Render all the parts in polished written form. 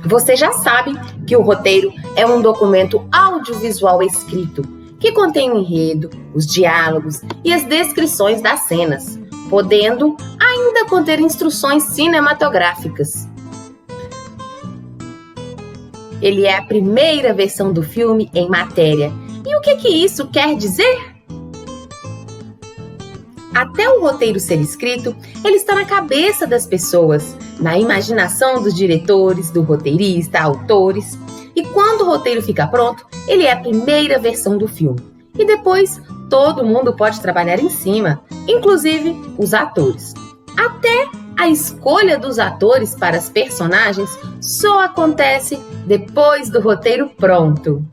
Você já sabe que o roteiro é um documento audiovisual escrito que contém o enredo, os diálogos e as descrições das cenas, podendo ainda conter instruções cinematográficas. Ele é a primeira versão do filme em matéria. E o que isso quer dizer? Até o roteiro ser escrito, ele está na cabeça das pessoas, na imaginação dos diretores, do roteirista, autores. E quando o roteiro fica pronto, ele é a primeira versão do filme. E depois, todo mundo pode trabalhar em cima, inclusive os atores. Até a escolha dos atores para as personagens só acontece depois do roteiro pronto.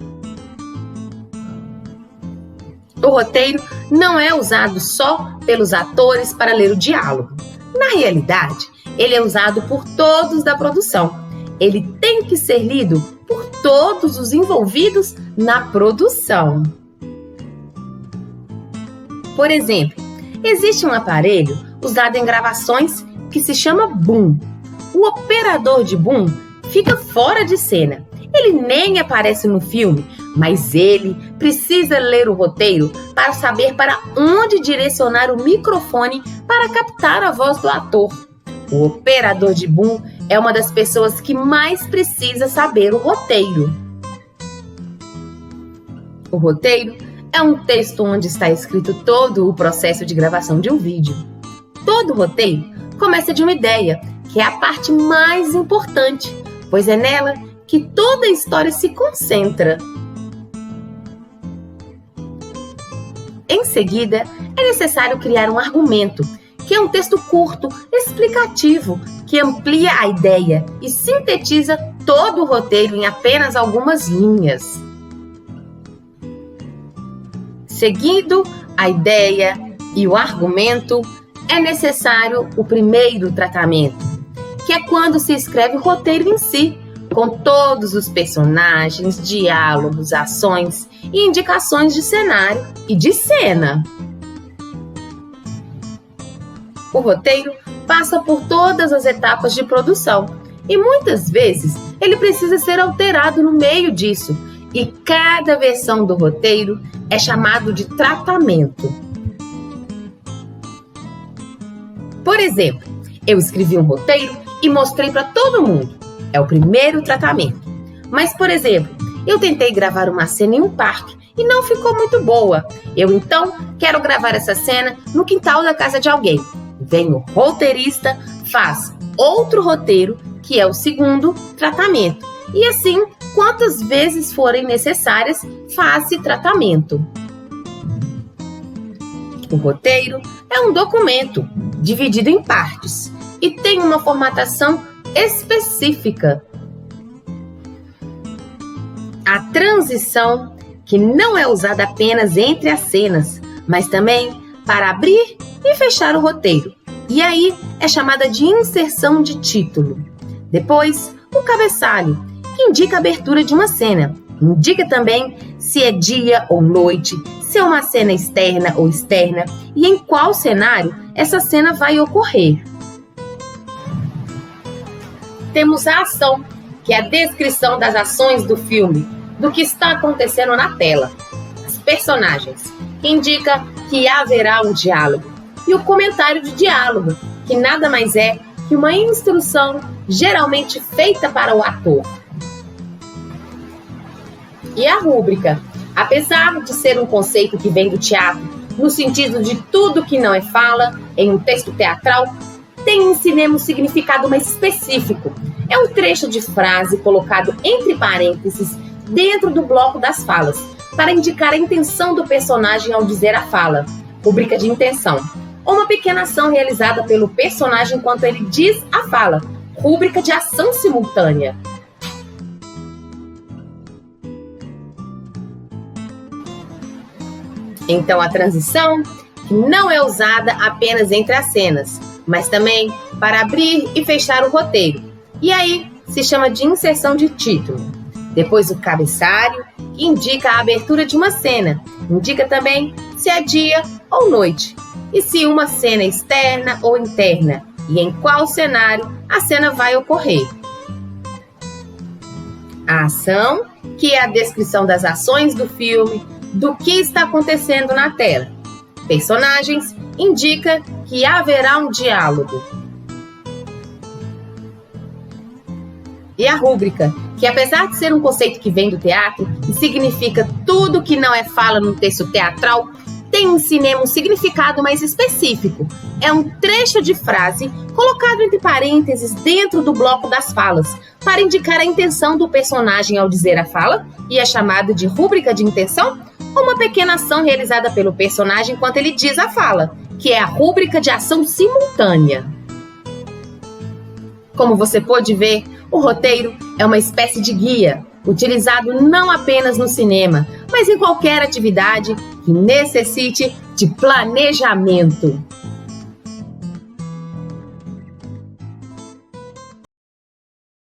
O roteiro não é usado só pelos atores para ler o diálogo. Na realidade, ele é usado por todos da produção. Ele tem que ser lido por todos os envolvidos na produção. Por exemplo, existe um aparelho usado em gravações que se chama boom. O operador de boom fica fora de cena. Ele nem aparece no filme, mas ele precisa ler o roteiro para saber para onde direcionar o microfone para captar a voz do ator. O operador de boom é uma das pessoas que mais precisa saber o roteiro. O roteiro é um texto onde está escrito todo o processo de gravação de um vídeo. Todo roteiro começa de uma ideia, que é a parte mais importante, pois é nela que toda a história se concentra. Em seguida, é necessário criar um argumento, que é um texto curto, explicativo, que amplia a ideia e sintetiza todo o roteiro em apenas algumas linhas. Seguindo a ideia e o argumento, é necessário o primeiro tratamento, que é quando se escreve o roteiro em si, com todos os personagens, diálogos, ações e indicações de cenário e de cena. O roteiro passa por todas as etapas de produção e muitas vezes ele precisa ser alterado no meio disso, e cada versão do roteiro é chamado de tratamento. Por exemplo, eu escrevi um roteiro e mostrei para todo mundo. É o primeiro tratamento. Mas, por exemplo, eu tentei gravar uma cena em um parque e não ficou muito boa. Eu, então, quero gravar essa cena no quintal da casa de alguém. Vem o roteirista, faz outro roteiro, que é o segundo tratamento. E assim, quantas vezes forem necessárias, faz-se tratamento. O roteiro é um documento dividido em partes e tem uma formatação específica. A transição, que não é usada apenas entre as cenas, mas também para abrir e fechar o roteiro. E aí é chamada de inserção de título. Depois, o cabeçalho, que indica a abertura de uma cena. Indica também se é dia ou noite, se é uma cena externa ou externa e em qual cenário essa cena vai ocorrer. Temos a ação, que é a descrição das ações do filme, do que está acontecendo na tela. As personagens, que indica que haverá um diálogo. E o comentário de diálogo, que nada mais é que uma instrução geralmente feita para o ator. E a rúbrica, apesar de ser um conceito que vem do teatro, no sentido de tudo que não é fala em um texto teatral, tem em cinema um significado mais específico. É um trecho de frase colocado entre parênteses dentro do bloco das falas, para indicar a intenção do personagem ao dizer a fala, rúbrica de intenção. Ou uma pequena ação realizada pelo personagem enquanto ele diz a fala, rúbrica de ação simultânea. Então a transição, que não é usada apenas entre as cenas, mas também para abrir e fechar o roteiro. E aí se chama de inserção de título. Depois o cabeçalho, que indica a abertura de uma cena. Indica também se é dia ou noite. E se uma cena é externa ou interna. E em qual cenário a cena vai ocorrer. A ação, que é a descrição das ações do filme, do que está acontecendo na tela. Personagens indica que haverá um diálogo. E a rúbrica, que apesar de ser um conceito que vem do teatro e significa tudo que não é fala no texto teatral, tem em cinema um significado mais específico. É um trecho de frase colocado entre parênteses dentro do bloco das falas, para indicar a intenção do personagem ao dizer a fala, e é chamado de rúbrica de intenção, ou uma pequena ação realizada pelo personagem enquanto ele diz a fala, que é a rúbrica de ação simultânea. Como você pôde ver, o roteiro é uma espécie de guia, utilizado não apenas no cinema, mas em qualquer atividade que necessite de planejamento.